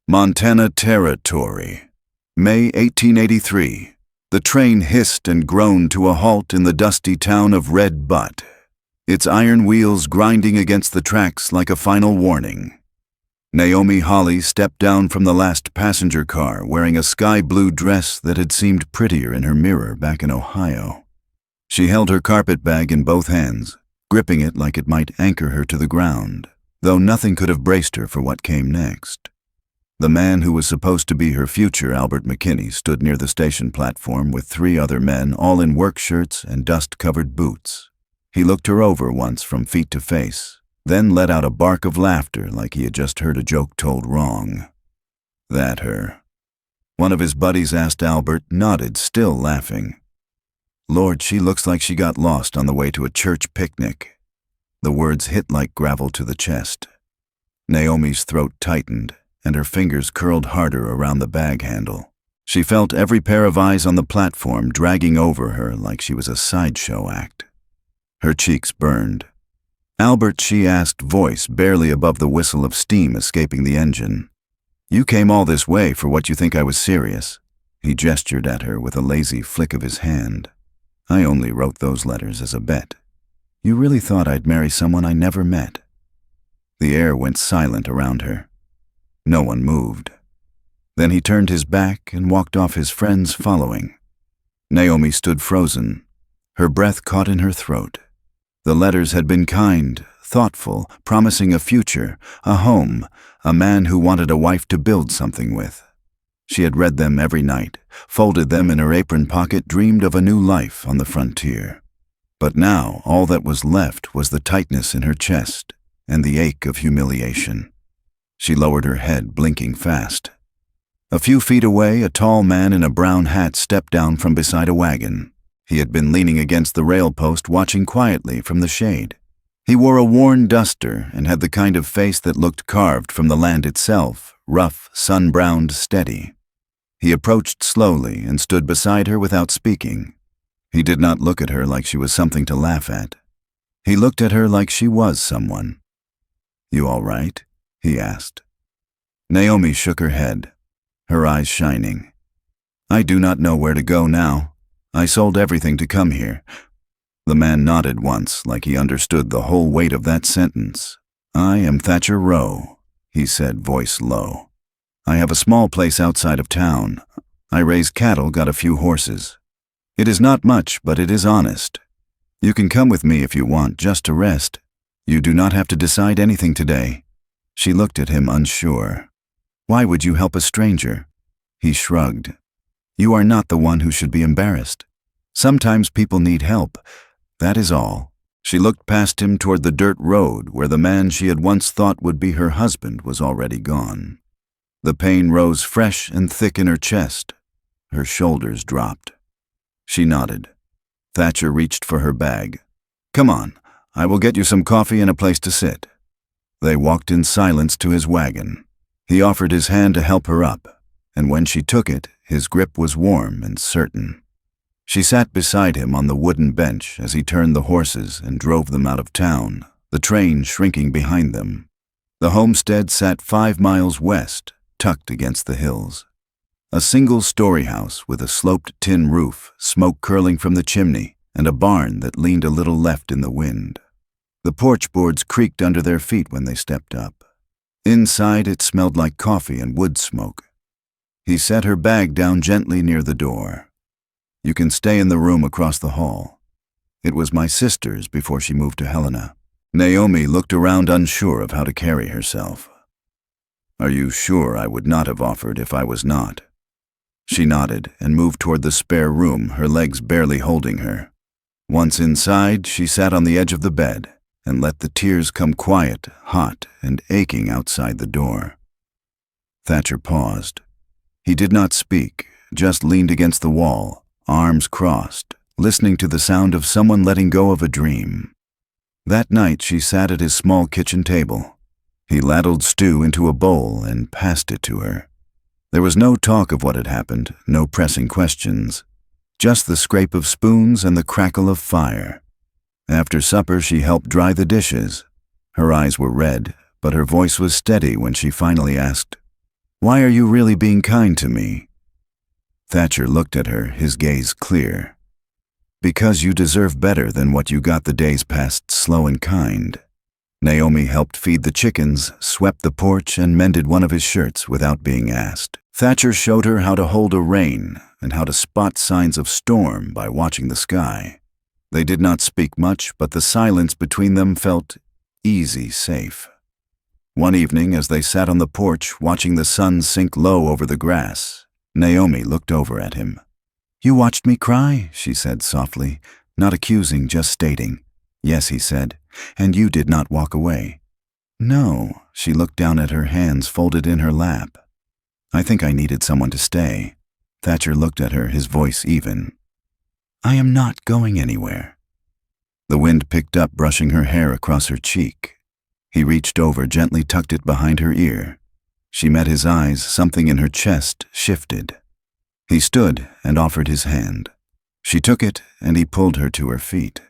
Montana Territory, May 1883. The train hissed and groaned to a halt in the dusty town of Red Butte, its iron wheels grinding against the tracks like a final warning. Naomi Hollis stepped down from the last passenger car wearing a sky-blue dress that had seemed prettier in her mirror back in Ohio. She held her carpet bag in both hands, gripping it like it might anchor her to the ground, though nothing could have braced her for what came next. The man who was supposed to be her future Albert McKinney stood near the station platform with 3 other men, all in work shirts and dust-covered boots. He looked her over once from feet to face, then let out a bark of laughter like he had just heard a joke told wrong. That her? One of his buddies asked. Albert nodded, still laughing. Lord, she looks like she got lost on the way to a church picnic. The words hit like gravel to the chest. Naomi's throat tightened, and her fingers curled harder around the bag handle. She felt every pair of eyes on the platform dragging over her like she was a sideshow act. Her cheeks burned. Albert, she asked, voice barely above the whistle of steam escaping the engine. You came all this way for what you think I was serious? He gestured at her with a lazy flick of his hand. I only wrote those letters as a bet. You really thought I'd marry someone I never met? The air went silent around her. No one moved. Then he turned his back and walked off, his friends following. Naomi stood frozen, her breath caught in her throat. The letters had been kind, thoughtful, promising a future, a home, a man who wanted a wife to build something with. She had read them every night, folded them in her apron pocket, dreamed of a new life on the frontier. But now all that was left was the tightness in her chest and the ache of humiliation. She lowered her head, blinking fast. A few feet away, a tall man in a brown hat stepped down from beside a wagon. He had been leaning against the rail post, watching quietly from the shade. He wore a worn duster and had the kind of face that looked carved from the land itself, rough, sun-browned, steady. He approached slowly and stood beside her without speaking. He did not look at her like she was something to laugh at. He looked at her like she was someone. You all right? He asked. Naomi shook her head, her eyes shining. I do not know where to go now. I sold everything to come here. The man nodded once, like he understood the whole weight of that sentence. I am Thatcher Rowe, he said, voice low. I have a small place outside of town. I raise cattle, got a few horses. It is not much, but it is honest. You can come with me if you want, just to rest. You do not have to decide anything today. She looked at him, unsure. Why would you help a stranger? He shrugged. You are not the one who should be embarrassed. Sometimes people need help. That is all. She looked past him toward the dirt road where the man she had once thought would be her husband was already gone. The pain rose fresh and thick in her chest. Her shoulders dropped. She nodded. Thatcher reached for her bag. Come on, I will get you some coffee and a place to sit. They walked in silence to his wagon. He offered his hand to help her up, and when she took it, his grip was warm and certain. She sat beside him on the wooden bench as he turned the horses and drove them out of town, the train shrinking behind them. The homestead sat 5 miles west, tucked against the hills. A single-story house with a sloped tin roof, smoke curling from the chimney, and a barn that leaned a little left in the wind. The porch boards creaked under their feet when they stepped up. Inside, it smelled like coffee and wood smoke. He set her bag down gently near the door. You can stay in the room across the hall. It was my sister's before she moved to Helena. Naomi looked around, unsure of how to carry herself. Are you sure I would not have offered if I was not? She nodded and moved toward the spare room, her legs barely holding her. Once inside, she sat on the edge of the bed and let the tears come quiet, hot, and aching outside the door. Thatcher paused. He did not speak, just leaned against the wall, arms crossed, listening to the sound of someone letting go of a dream. That night she sat at his small kitchen table. He ladled stew into a bowl and passed it to her. There was no talk of what had happened, no pressing questions, just the scrape of spoons and the crackle of fire. After supper, she helped dry the dishes. Her eyes were red, but her voice was steady when she finally asked, Why are you really being kind to me?" Thatcher looked at her, his gaze clear. "Because you deserve better than what you got the days past slow and kind." Naomi helped feed the chickens, swept the porch, and mended one of his shirts without being asked. Thatcher showed her how to hold a rein and how to spot signs of storm by watching the sky. They did not speak much, but the silence between them felt easy, safe. One evening, as they sat on the porch watching the sun sink low over the grass, Naomi looked over at him. "You watched me cry," she said softly, not accusing, just stating. "Yes," he said, "and you did not walk away." "No," she looked down at her hands folded in her lap. "I think I needed someone to stay." Thatcher looked at her, his voice even. "I am not going anywhere." The wind picked up, brushing her hair across her cheek. He reached over, gently tucked it behind her ear. She met his eyes, something in her chest shifted. He stood and offered his hand. She took it, and he pulled her to her feet.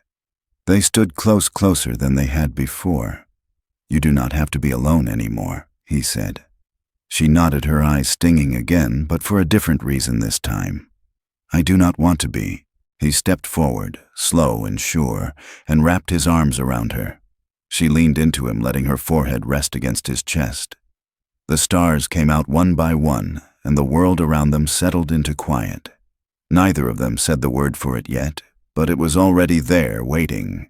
They stood closer than they had before. "You do not have to be alone anymore," he said. She nodded, her eyes stinging again, but for a different reason this time. "I do not want to be." He stepped forward, slow and sure, and wrapped his arms around her. She leaned into him, letting her forehead rest against his chest. The stars came out one by one, and the world around them settled into quiet. Neither of them said the word for it yet, but it was already there, waiting.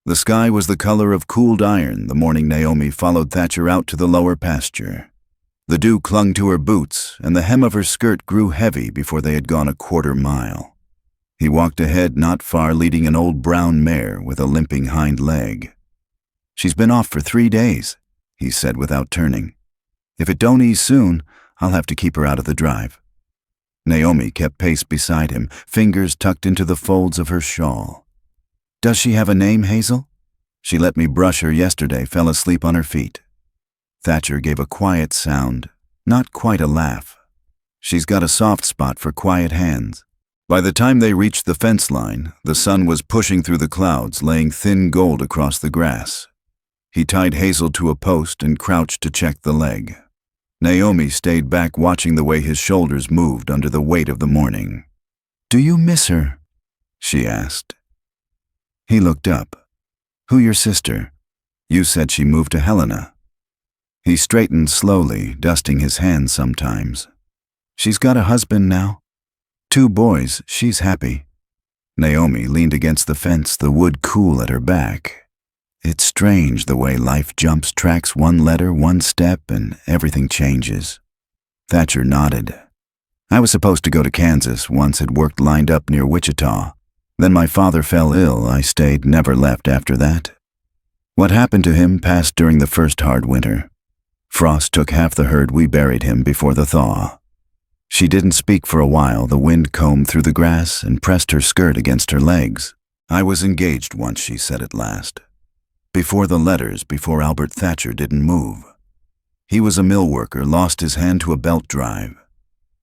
The sky was the color of cooled iron the morning Naomi followed Thatcher out to the lower pasture. The dew clung to her boots, and the hem of her skirt grew heavy before they had gone a quarter mile. He walked ahead not far, leading an old brown mare with a limping hind leg. "She's been off for 3 days," he said without turning. "If it don't ease soon, I'll have to keep her out of the drive." Naomi kept pace beside him, fingers tucked into the folds of her shawl. "Does she have a name, Hazel?" "She let me brush her yesterday, fell asleep on her feet." Thatcher gave a quiet sound, not quite a laugh. "She's got a soft spot for quiet hands." By the time they reached the fence line, the sun was pushing through the clouds, laying thin gold across the grass. He tied Hazel to a post and crouched to check the leg. Naomi stayed back, watching the way his shoulders moved under the weight of the morning. "Do you miss her?" she asked. He looked up. "Who, your sister? You said she moved to Helena." He straightened slowly, dusting his hands sometimes. "She's got a husband now. 2 boys, she's happy." Naomi leaned against the fence, the wood cool at her back. "It's strange the way life jumps tracks, one letter, one step, and everything changes." Thatcher nodded. "I was supposed to go to Kansas once, had worked lined up near Wichita. Then my father fell ill. I stayed, never left after that. What happened to him passed during the first hard winter. Frost took half the herd. We buried him before the thaw." She didn't speak for a while. The wind combed through the grass and pressed her skirt against her legs. "I was engaged once," she said at last. "Before the letters, before Albert Thatcher didn't move. He was a mill worker, lost his hand to a belt drive.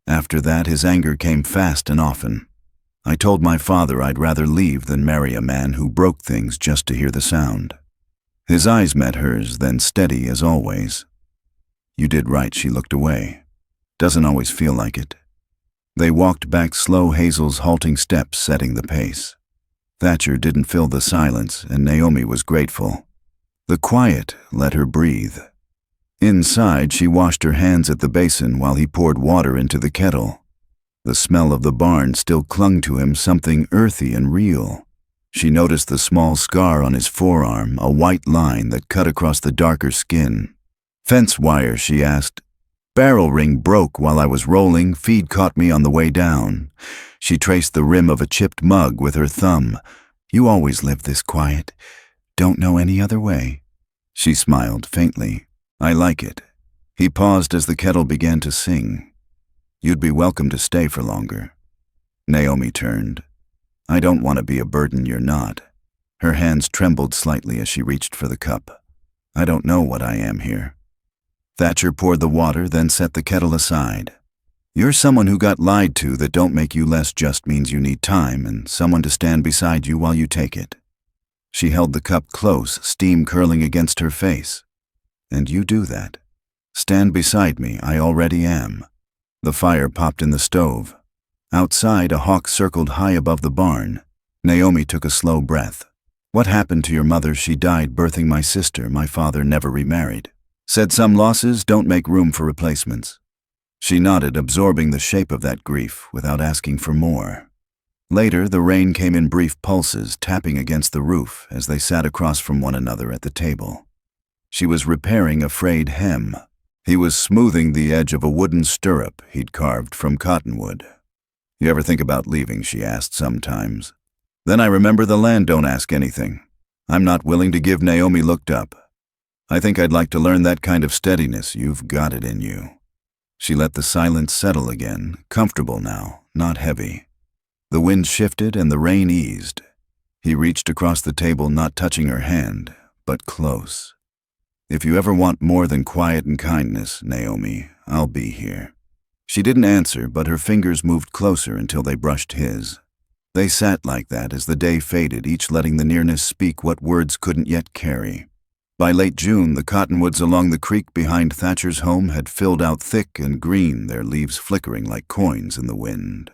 After that, his anger came fast and often. I told my father I'd rather leave than marry a man who broke things just to hear the sound." His eyes met hers, then steady as always. "You did right," she looked away. "Doesn't always feel like it." They walked back, slow, Hazel's halting steps setting the pace. Thatcher didn't fill the silence, and Naomi was grateful. The quiet let her breathe. Inside, she washed her hands at the basin while he poured water into the kettle. The smell of the barn still clung to him, something earthy and real. She noticed the small scar on his forearm, a white line that cut across the darker skin. "Fence wire," she asked. "Barrel ring broke while I was rolling. Feed caught me on the way down." She traced the rim of a chipped mug with her thumb. "You always live this quiet. Don't know any other way." She smiled faintly. "I like it." He paused as the kettle began to sing. "You'd be welcome to stay for longer." Naomi turned. "I don't want to be a burden, you're not." Her hands trembled slightly as she reached for the cup. "I don't know what I am here." Thatcher poured the water, then set the kettle aside. "You're someone who got lied to. That don't make you less just, means you need time and someone to stand beside you while you take it." She held the cup close, steam curling against her face. "And you do that." Stand beside me, I already am. The fire popped in the stove. Outside, a hawk circled high above the barn. Naomi took a slow breath. What happened to your mother? She died birthing my sister. My father never remarried. Said some losses don't make room for replacements. She nodded, absorbing the shape of that grief without asking for more. Later, the rain came in brief pulses, tapping against the roof as they sat across from one another at the table. She was repairing a frayed hem. He was smoothing the edge of a wooden stirrup he'd carved from cottonwood. You ever think about leaving? She asked sometimes. Then I remember the land. Don't ask anything. I'm not willing to give. Naomi looked up. I think I'd like to learn that kind of steadiness. You've got it in you. She let the silence settle again, comfortable now, not heavy. The wind shifted and the rain eased. He reached across the table, not touching her hand, but close. If you ever want more than quiet and kindness, Naomi, I'll be here. She didn't answer, but her fingers moved closer until they brushed his. They sat like that as the day faded, each letting the nearness speak what words couldn't yet carry. By late June, the cottonwoods along the creek behind Thatcher's home had filled out thick and green, their leaves flickering like coins in the wind.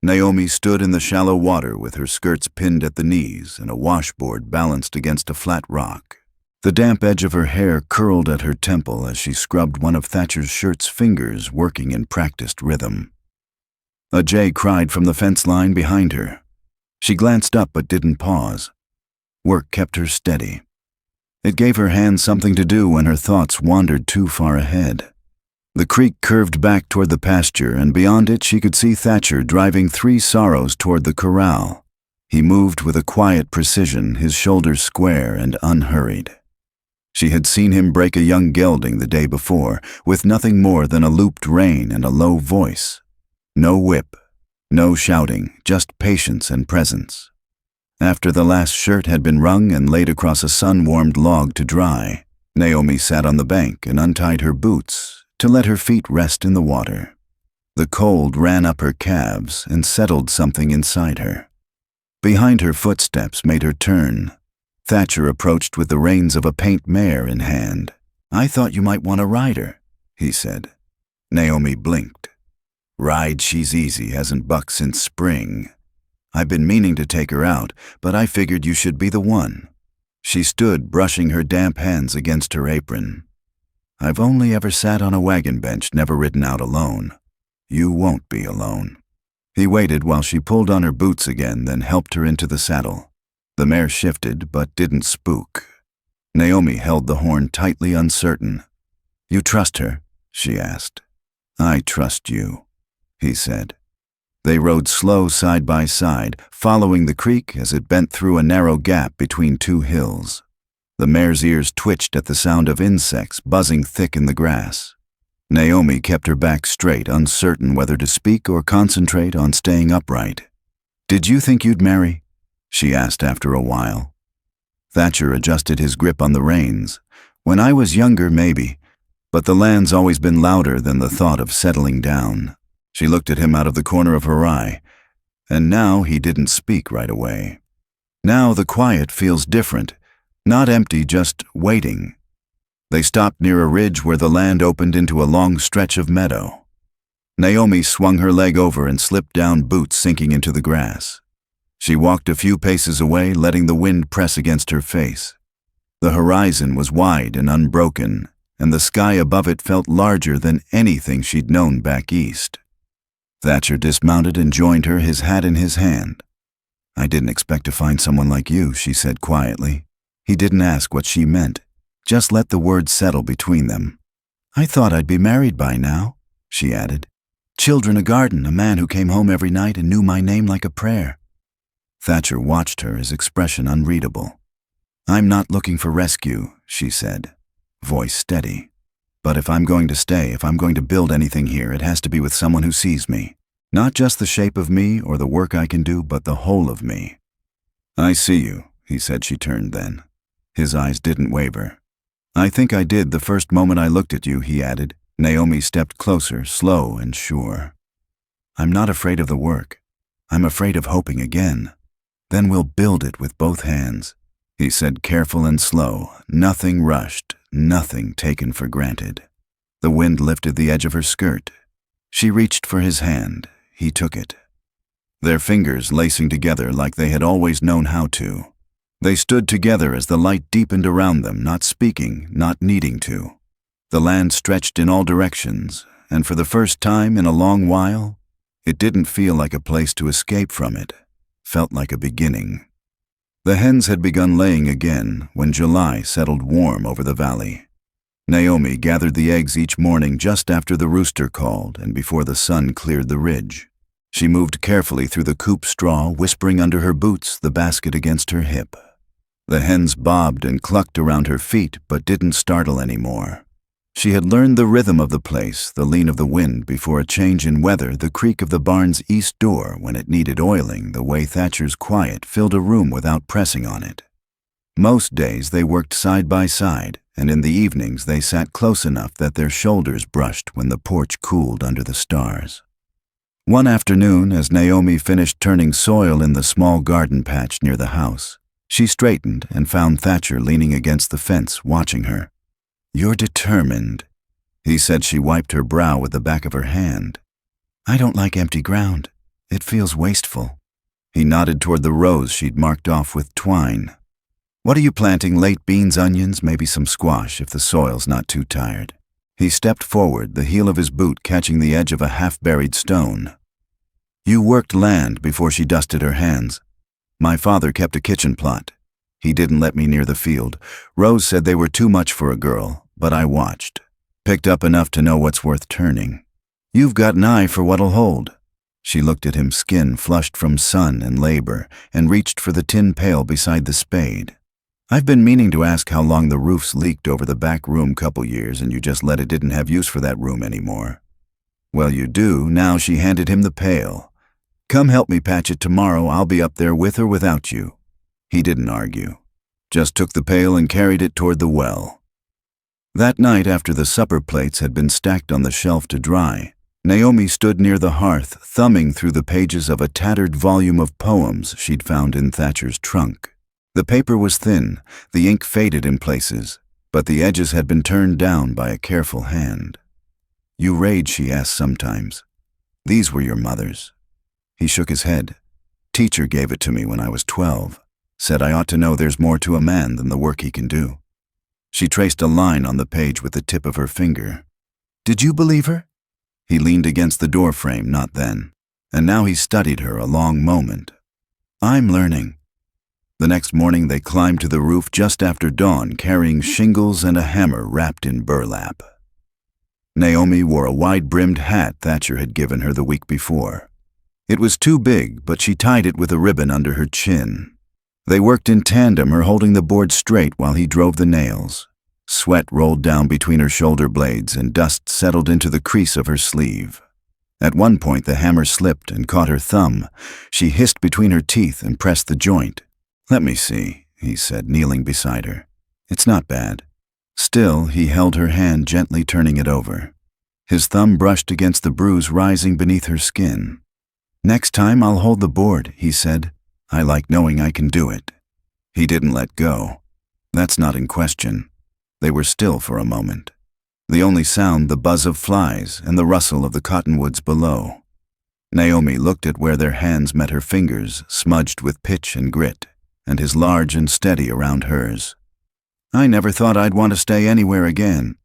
Naomi stood in the shallow water with her skirts pinned at the knees and a washboard balanced against a flat rock. The damp edge of her hair curled at her temple as she scrubbed one of Thatcher's shirt's fingers, working in practiced rhythm. A jay cried from the fence line behind her. She glanced up but didn't pause. Work kept her steady. It gave her hands something to do when her thoughts wandered too far ahead. The creek curved back toward the pasture, and beyond it she could see Thatcher driving 3 sorrows toward the corral. He moved with a quiet precision, his shoulders square and unhurried. She had seen him break a young gelding the day before, with nothing more than a looped rein and a low voice. No whip, no shouting, just patience and presence. After the last shirt had been wrung and laid across a sun-warmed log to dry, Naomi sat on the bank and untied her boots to let her feet rest in the water. The cold ran up her calves and settled something inside her. Behind her, footsteps made her turn. Thatcher approached with the reins of a paint mare in hand. I thought you might want a rider, he said. Naomi blinked. Ride? She's easy, hasn't bucked since spring. I've been meaning to take her out, but I figured you should be the one. She stood, brushing her damp hands against her apron. I've only ever sat on a wagon bench, never ridden out alone. You won't be alone. He waited while she pulled on her boots again, then helped her into the saddle. The mare shifted, but didn't spook. Naomi held the horn tightly, uncertain. You trust her? She asked. I trust you, he said. They rode slow side by side, following the creek as it bent through a narrow gap between 2 hills. The mare's ears twitched at the sound of insects buzzing thick in the grass. Naomi kept her back straight, uncertain whether to speak or concentrate on staying upright. Did you think you'd marry? She asked after a while. Thatcher adjusted his grip on the reins. When I was younger, maybe, but the land's always been louder than the thought of settling down. She looked at him out of the corner of her eye, and now he didn't speak right away. Now the quiet feels different, not empty, just waiting. They stopped near a ridge where the land opened into a long stretch of meadow. Naomi swung her leg over and slipped down, boots sinking into the grass. She walked a few paces away, letting the wind press against her face. The horizon was wide and unbroken, and the sky above it felt larger than anything she'd known back east. Thatcher dismounted and joined her, his hat in his hand. I didn't expect to find someone like you, she said quietly. He didn't ask what she meant, just let the words settle between them. I thought I'd be married by now, she added. Children, a garden, a man who came home every night and knew my name like a prayer. Thatcher watched her, his expression unreadable. I'm not looking for rescue, she said, voice steady. But if I'm going to stay, if I'm going to build anything here, it has to be with someone who sees me. Not just the shape of me or the work I can do, but the whole of me. I see you, he said. She turned then. His eyes didn't waver. I think I did the first moment I looked at you, he added. Naomi stepped closer, slow and sure. I'm not afraid of the work. I'm afraid of hoping again. Then we'll build it with both hands, he said, careful and slow, nothing rushed, nothing taken for granted. The wind lifted the edge of her skirt. She reached for his hand. He took it. Their fingers lacing together like they had always known how to. They stood together as the light deepened around them, not speaking, not needing to. The land stretched in all directions, and for the first time in a long while, it didn't feel like a place to escape from it. Felt like a beginning. The hens had begun laying again when July settled warm over the valley. Naomi gathered the eggs each morning just after the rooster called and before the sun cleared the ridge. She moved carefully through the coop straw, whispering under her boots, the basket against her hip. The hens bobbed and clucked around her feet but didn't startle anymore. She had learned the rhythm of the place, the lean of the wind before a change in weather, the creak of the barn's east door when it needed oiling, the way Thatcher's quiet filled a room without pressing on it. Most days they worked side by side, and in the evenings they sat close enough that their shoulders brushed when the porch cooled under the stars. One afternoon, as Naomi finished turning soil in the small garden patch near the house, she straightened and found Thatcher leaning against the fence, watching her. "You're determined," he said. She wiped her brow with the back of her hand. "I don't like empty ground. It feels wasteful." He nodded toward the rows she'd marked off with twine. "What are you planting? Late beans, onions, maybe some squash if the soil's not too tired." He stepped forward, the heel of his boot catching the edge of a half-buried stone. "You worked land before she dusted her hands. My father kept a kitchen plot. He didn't let me near the field. Rose said they were too much for a girl, but I watched. Picked up enough to know what's worth turning. You've got an eye for what'll hold." She looked at him, skin flushed from sun and labor, and reached for the tin pail beside the spade. "I've been meaning to ask how long the roof's leaked over the back room couple years and you just let it didn't have use for that room anymore." "Well, you do now." She handed him the pail. "Come help me patch it tomorrow. I'll be up there with or without you." He didn't argue. Just took the pail and carried it toward the well. That night, after the supper plates had been stacked on the shelf to dry, Naomi stood near the hearth, thumbing through the pages of a tattered volume of poems she'd found in Thatcher's trunk. The paper was thin, the ink faded in places, but the edges had been turned down by a careful hand. "You rage?" she asked sometimes. "These were your mother's." He shook his head. "Teacher gave it to me when I was 12. Said I ought to know there's more to a man than the work he can do." She traced a line on the page with the tip of her finger. "Did you believe her?" He leaned against the door frame, not then, and now he studied her a long moment. "I'm learning." The next morning they climbed to the roof just after dawn, carrying shingles and a hammer wrapped in burlap. Naomi wore a wide-brimmed hat Thatcher had given her the week before. It was too big, but she tied it with a ribbon under her chin. They worked in tandem, her holding the board straight while he drove the nails. Sweat rolled down between her shoulder blades and dust settled into the crease of her sleeve. At one point the hammer slipped and caught her thumb. She hissed between her teeth and pressed the joint. "Let me see," he said, kneeling beside her. "It's not bad." Still, he held her hand, gently turning it over. His thumb brushed against the bruise rising beneath her skin. "Next time I'll hold the board," he said. "I like knowing I can do it." He didn't let go. "That's not in question." They were still for a moment. The only sound, the buzz of flies and the rustle of the cottonwoods below. Naomi looked at where their hands met her fingers, smudged with pitch and grit, and his large and steady around hers. "I never thought I'd want to stay anywhere again,"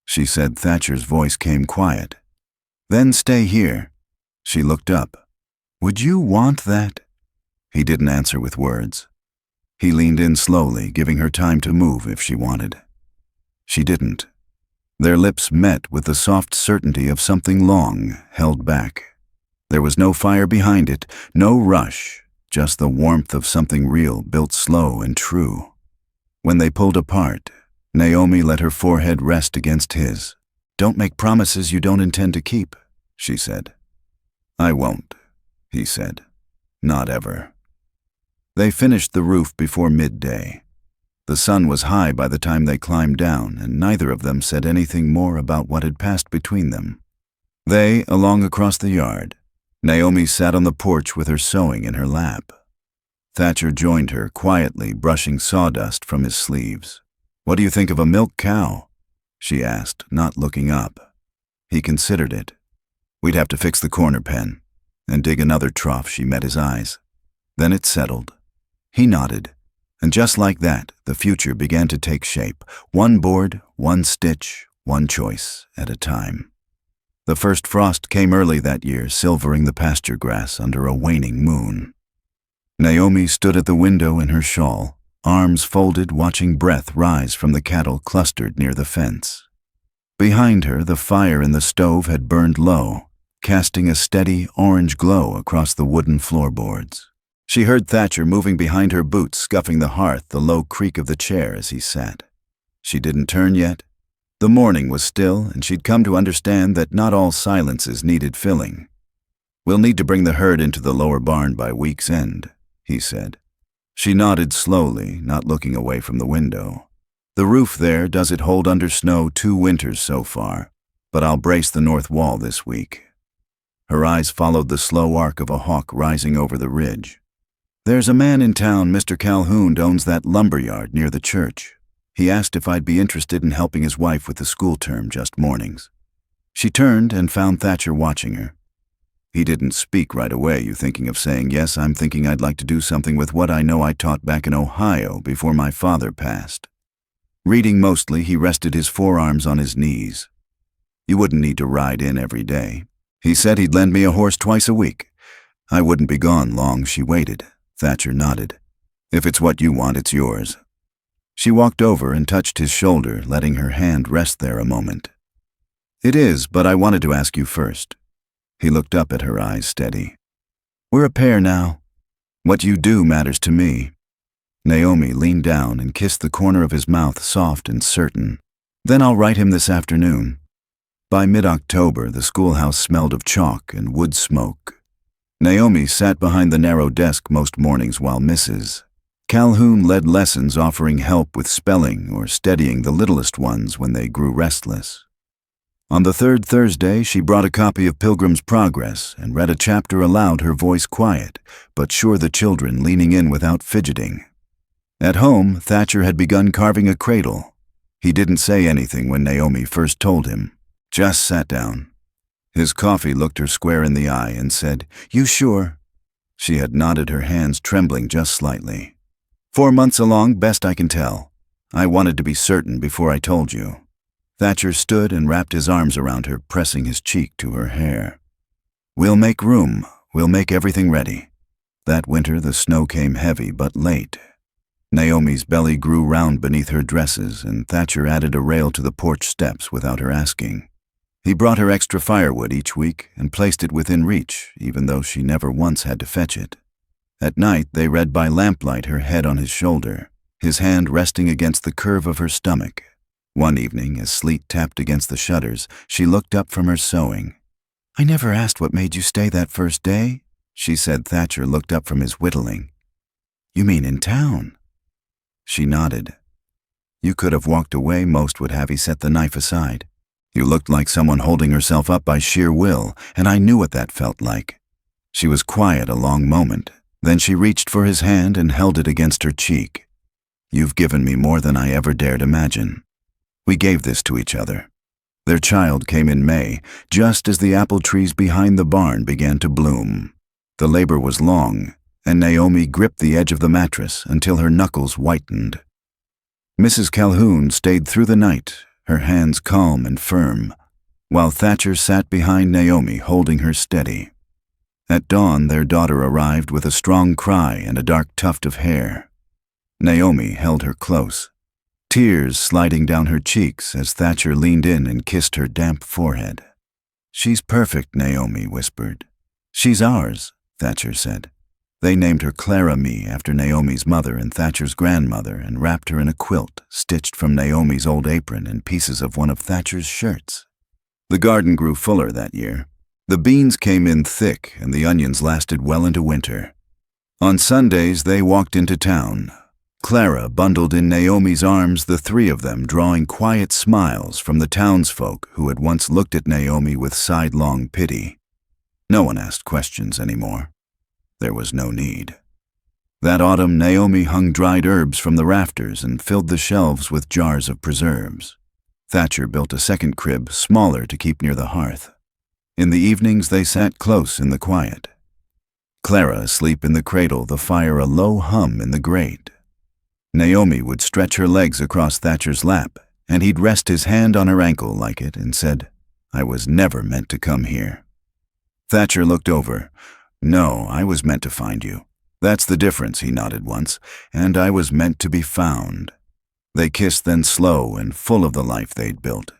she said. Thatcher's voice came quiet. "Then stay here." She looked up. "Would you want that?" He didn't answer with words. He leaned in slowly, giving her time to move if she wanted. She didn't. Their lips met with the soft certainty of something long, held back. There was no fire behind it, no rush, just the warmth of something real, built slow and true. When they pulled apart, Naomi let her forehead rest against his. "Don't make promises you don't intend to keep," she said. "I won't," he said. "Not ever." They finished the roof before midday. The sun was high by the time they climbed down, and neither of them said anything more about what had passed between them. They, along across the yard. Naomi sat on the porch with her sewing in her lap. Thatcher joined her, quietly brushing sawdust from his sleeves. "What do you think of a milk cow?" she asked, not looking up. He considered it. We'd have to fix the corner pen and dig another trough. She met his eyes. Then it settled. He nodded, and just like that, the future began to take shape, one board, one stitch, one choice at a time. The first frost came early that year, silvering the pasture grass under a waning moon. Naomi stood at the window in her shawl, arms folded, watching breath rise from the cattle clustered near the fence. Behind her, the fire in the stove had burned low, casting a steady orange glow across the wooden floorboards. She heard Thatcher moving behind her boots, scuffing the hearth, the low creak of the chair as he sat. She didn't turn yet. The morning was still, and she'd come to understand that not all silences needed filling. "We'll need to bring the herd into the lower barn by week's end," he said. She nodded slowly, not looking away from the window. "The roof there does it hold under snow 2 winters so far, but I'll brace the north wall this week." Her eyes followed the slow arc of a hawk rising over the ridge. "There's a man in town, Mr. Calhoun, owns that lumber yard near the church. He asked if I'd be interested in helping his wife with the school term just mornings." She turned and found Thatcher watching her. "He didn't speak right away. You thinking of saying yes? I'm thinking I'd like to do something with what I know I taught back in Ohio before my father passed." Reading mostly, he rested his forearms on his knees. "You wouldn't need to ride in every day. He said he'd lend me a horse twice a week. I wouldn't be gone long." She waited. Thatcher nodded. "If it's what you want, it's yours." She walked over and touched his shoulder, letting her hand rest there a moment. "It is, but I wanted to ask you first." He looked up at her, eyes steady. "We're a pair now. What you do matters to me." Naomi leaned down and kissed the corner of his mouth, soft and certain. "Then I'll write him this afternoon." By mid-October, the schoolhouse smelled of chalk and wood smoke. Naomi sat behind the narrow desk most mornings while Mrs. Calhoun led lessons, offering help with spelling or steadying the littlest ones when they grew restless. On the third Thursday, she brought a copy of Pilgrim's Progress and read a chapter aloud, her voice quiet, but sure, the children leaning in without fidgeting. At home, Thatcher had begun carving a cradle. He didn't say anything when Naomi first told him, just sat down. His coffee looked her square in the eye and said, "You sure?" She had nodded, her hands trembling just slightly. 4 months along, best I can tell. I wanted to be certain before I told you." Thatcher stood and wrapped his arms around her, pressing his cheek to her hair. "We'll make room. We'll make everything ready." That winter the snow came heavy but late. Naomi's belly grew round beneath her dresses, and Thatcher added a rail to the porch steps without her asking. He brought her extra firewood each week and placed it within reach, even though she never once had to fetch it. At night, they read by lamplight, her head on his shoulder, his hand resting against the curve of her stomach. One evening, as sleet tapped against the shutters, she looked up from her sewing. "I never asked what made you stay that first day," she said. Thatcher looked up from his whittling. "You mean in town?" She nodded. "You could have walked away, most would have." He set the knife aside. "You looked like someone holding herself up by sheer will, and I knew what that felt like." She was quiet a long moment. Then she reached for his hand and held it against her cheek. "You've given me more than I ever dared imagine." We gave this to each other. Their child came in May, just as the apple trees behind the barn began to bloom. The labor was long, and Naomi gripped the edge of the mattress until her knuckles whitened. Mrs. Calhoun stayed through the night, her hands calm and firm, while Thatcher sat behind Naomi, holding her steady. At dawn, their daughter arrived with a strong cry and a dark tuft of hair. Naomi held her close, tears sliding down her cheeks as Thatcher leaned in and kissed her damp forehead. "She's perfect," Naomi whispered. "She's ours," Thatcher said. They named her Clara Me after Naomi's mother and Thatcher's grandmother, and wrapped her in a quilt stitched from Naomi's old apron and pieces of one of Thatcher's shirts. The garden grew fuller that year. The beans came in thick, and the onions lasted well into winter. On Sundays, they walked into town. Clara bundled in Naomi's arms, the three of them drawing quiet smiles from the townsfolk who had once looked at Naomi with sidelong pity. No one asked questions anymore. There was no need. That autumn, Naomi hung dried herbs from the rafters and filled the shelves with jars of preserves. Thatcher built a second crib, smaller to keep near the hearth. In the evenings they sat close in the quiet. Clara asleep in the cradle, the fire a low hum in the grate. Naomi would stretch her legs across Thatcher's lap, and he'd rest his hand on her ankle like it and said, "I was never meant to come here." Thatcher looked over. "No, I was meant to find you. That's the difference," he nodded once, "and I was meant to be found." They kissed then, slow and full of the life they'd built.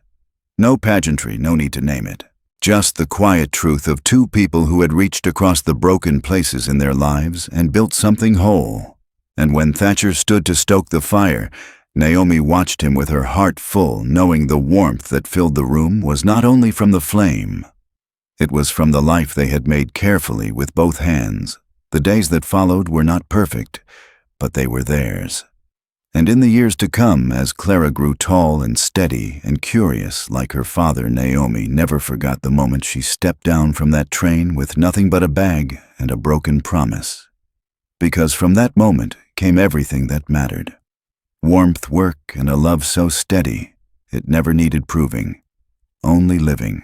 No pageantry, no need to name it. Just the quiet truth of two people who had reached across the broken places in their lives and built something whole. And when Thatcher stood to stoke the fire, Naomi watched him with her heart full, knowing the warmth that filled the room was not only from the flame. It was from the life they had made carefully with both hands. The days that followed were not perfect, but they were theirs. And in the years to come, as Clara grew tall and steady and curious like her father, Naomi never forgot the moment she stepped down from that train with nothing but a bag and a broken promise. Because from that moment came everything that mattered. Warmth, work, and a love so steady, it never needed proving, only living.